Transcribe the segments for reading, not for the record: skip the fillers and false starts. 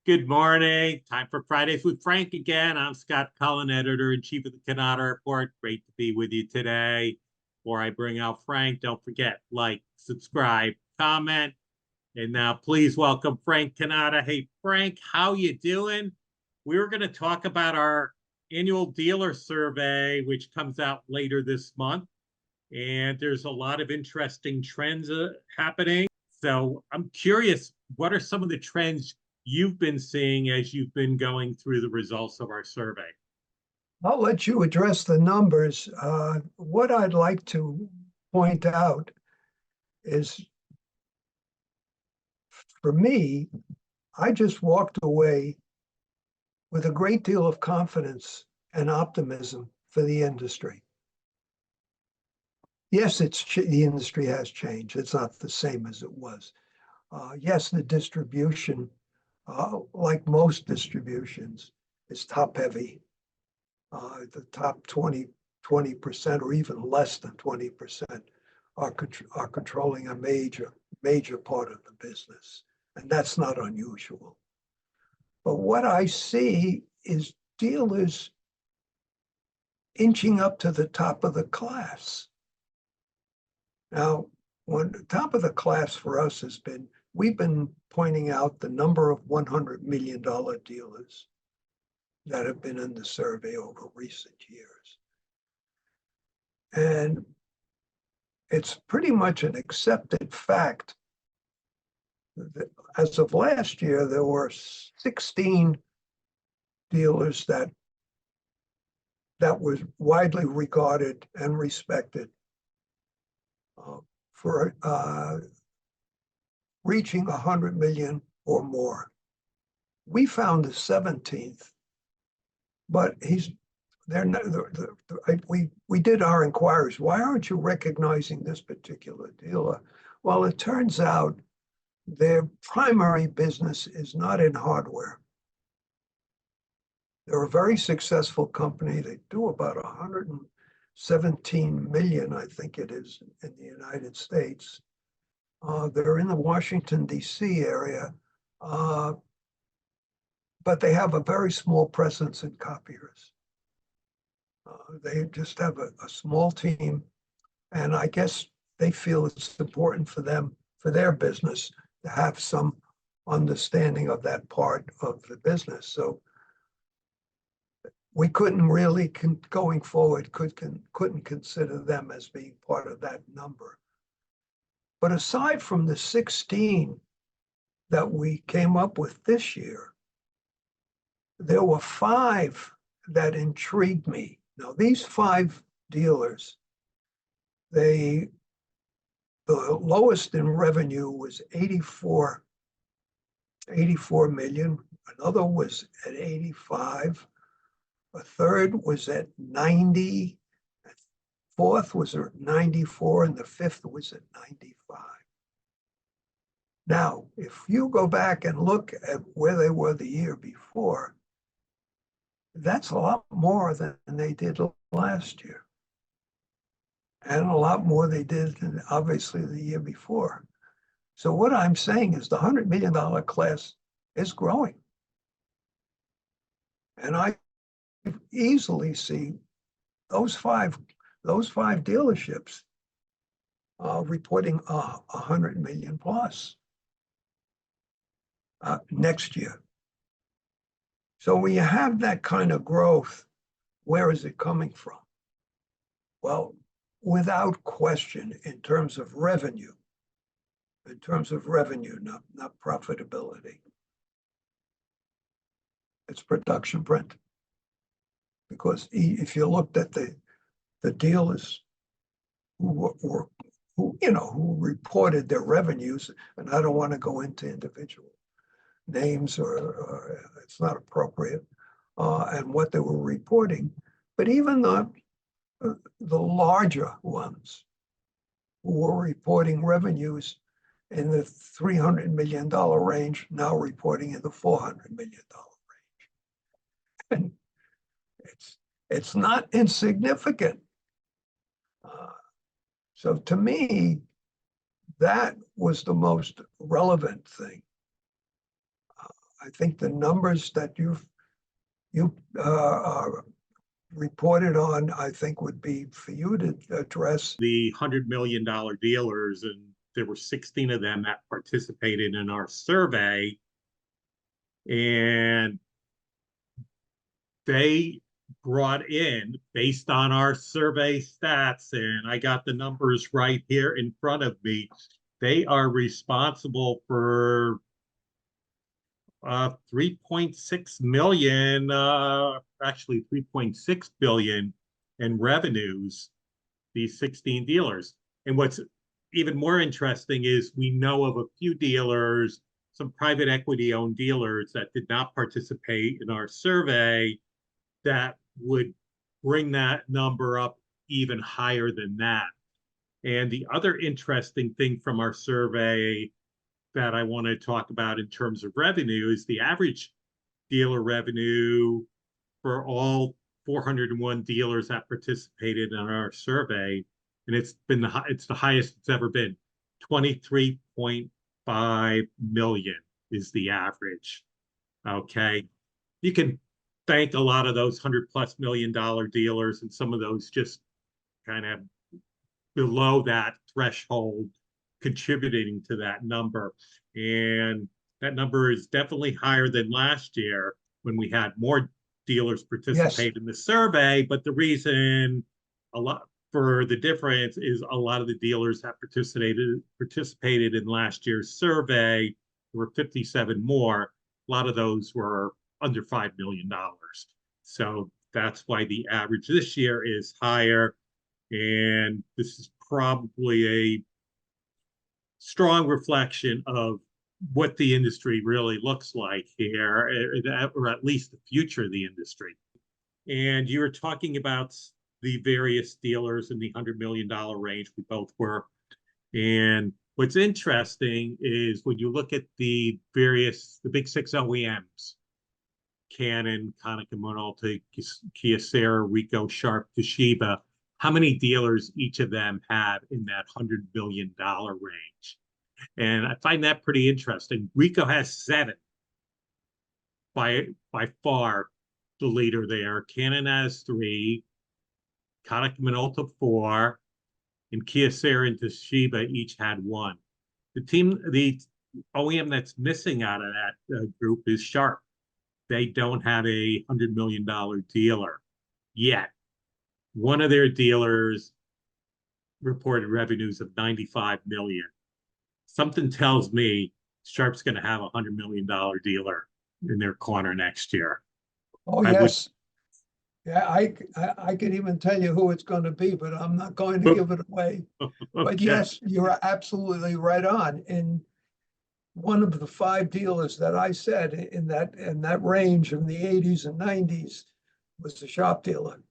Good morning. Time for Fridays with Frank again. I'm Scott Cullen, editor-in-chief of the Cannata Report. Great to be with you today. Before I bring out Frank, don't forget, like, subscribe, comment. And now please welcome Frank Cannata. Hey, Frank, how you doing? We were going to talk about our annual dealer survey, which comes out later this month. And there's a lot of interesting trends happening. So I'm curious, what are some of the trends you've been seeing as you've been going through the results of our survey? I'll let you address the numbers. What I'd like to point out is, for me, I just walked away with a great deal of confidence and optimism for the industry. Yes, the industry has changed. It's not the same as it was. Yes, the distribution, like most distributions, is top heavy. The top 20% or even less than 20% are controlling a major part of the business. And that's not unusual. But what I see is dealers inching up to the top of the class. Now, when the top of the class for us has been, we've been pointing out the number of $100 million dealers that have been in the survey over recent years. And it's pretty much an accepted fact that as of last year, there were 16 dealers that was widely regarded and respected for reaching 100 million or more. We found the 17th, but we did our inquiries. Why aren't you recognizing this particular dealer? Well, it turns out their primary business is not in hardware. They're a very successful company. They do about 117 million, I think it is, in the United States. They're in the Washington, D.C. area, but they have a very small presence in copiers. They just have a small team, and I guess they feel it's important for them, for their business, to have some understanding of that part of the business. So we couldn't really, going forward, couldn't consider them as being part of that number. But aside from the 16 that we came up with this year, there were 5 that intrigued me. Now, these 5 dealers, the lowest in revenue was 84 million. Another was at 85. A third was at 90. A fourth was at 94, and the fifth was at 95. Now, if you go back and look at where they were the year before, that's a lot more than they did last year. And a lot more they did than obviously the year before. So what I'm saying is the $100 million class is growing. And I easily see those five dealerships reporting 100 million plus next year. So when you have that kind of growth, where is it coming from? Well, without question, in terms of revenue, not profitability, it's production print. Because if you looked at the dealers who reported their revenues, and I don't want to go into individual names or it's not appropriate, and what they were reporting, but even the larger ones who were reporting revenues in the $300 million range, now reporting in the $400 million range. And it's not insignificant. So to me, that was the most relevant thing. I think the numbers that you reported on, I think would be for you to address. The $100 million dealers, and there were 16 of them that participated in our survey, and they brought in, based on our survey stats, and I got the numbers right here in front of me, they are responsible for 3.6 million, actually 3.6 billion in revenues, these 16 dealers. And what's even more interesting is we know of a few dealers, some private equity owned dealers that did not participate in our survey, that would bring that number up even higher than that. And the other interesting thing from our survey that I want to talk about in terms of revenue is the average dealer revenue for all 401 dealers that participated in our survey, and it's the highest it's ever been. 23.5 million is the average. Okay, you can thank a lot of those $100+ million dealers, and some of those just kind of below that threshold contributing to that number. And that number is definitely higher than last year when we had more dealers participate in the survey. But the reason a lot for the difference is a lot of the dealers that participated in last year's survey, there were 57 more. A lot of those were under $5 million. So that's why the average this year is higher. And this is probably a strong reflection of what the industry really looks like here, or at least the future of the industry. And you were talking about the various dealers in the $100 million range. We both were. And what's interesting is when you look at the big six OEMs, Canon, Konica Minolta, Kyocera, Ricoh, Sharp, Toshiba, how many dealers each of them have in that $100 million range? And I find that pretty interesting. Ricoh has 7, by far the leader there. Canon has 3, Konica Minolta 4, and Kyocera and Toshiba each had 1. The OEM that's missing out of that group is Sharp. They don't have a $100 million dealer yet. One of their dealers reported revenues of 95 million. Something tells me Sharp's going to have a $100 million dealer in their corner next year. Oh, yes. Yeah, I can even tell you who it's going to be, but I'm not going to give it away. Okay. But yes, you're absolutely right on. In one of the 5 dealers that I said in that range in the 80s and 90s was the Sharp dealer.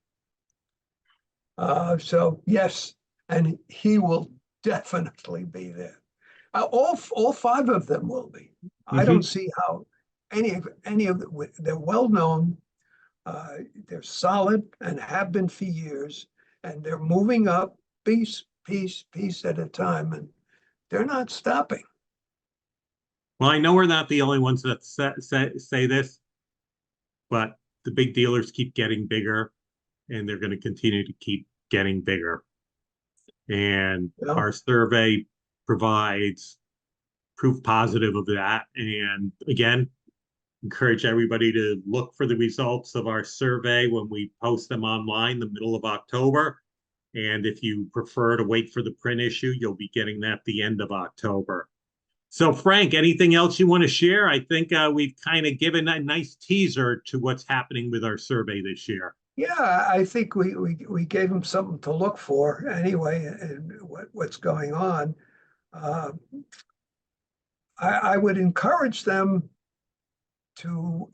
So yes, and he will definitely be there. All 5 of them will be. I don't see how any of them. They're well known. They're solid and have been for years, and they're moving up piece at a time, and they're not stopping. Well, I know we're not the only ones that say this, but the big dealers keep getting bigger, and they're going to continue to keep getting bigger. And our survey provides proof positive of that. And again, encourage everybody to look for the results of our survey when we post them online the middle of October. And if you prefer to wait for the print issue, you'll be getting that at the end of October. So Frank, anything else you want to share? I think we've kind of given a nice teaser to what's happening with our survey this year. Yeah, I think we gave them something to look for anyway, and what's going on. I would encourage them to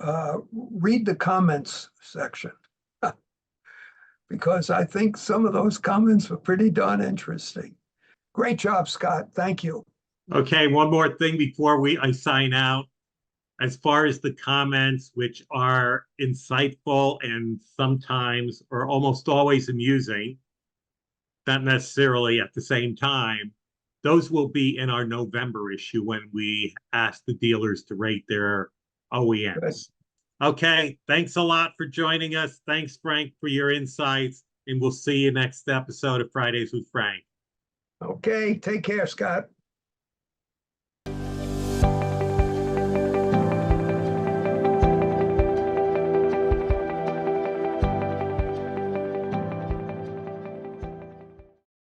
read the comments section because I think some of those comments were pretty darn interesting. Great job, Scott. Thank you. Okay, one more thing before I sign out. As far as the comments, which are insightful and sometimes or almost always amusing, not necessarily at the same time, those will be in our November issue when we ask the dealers to rate their OEMs. Okay, thanks a lot for joining us. Thanks, Frank, for your insights, and we'll see you next episode of Fridays with Frank. Okay, take care, Scott.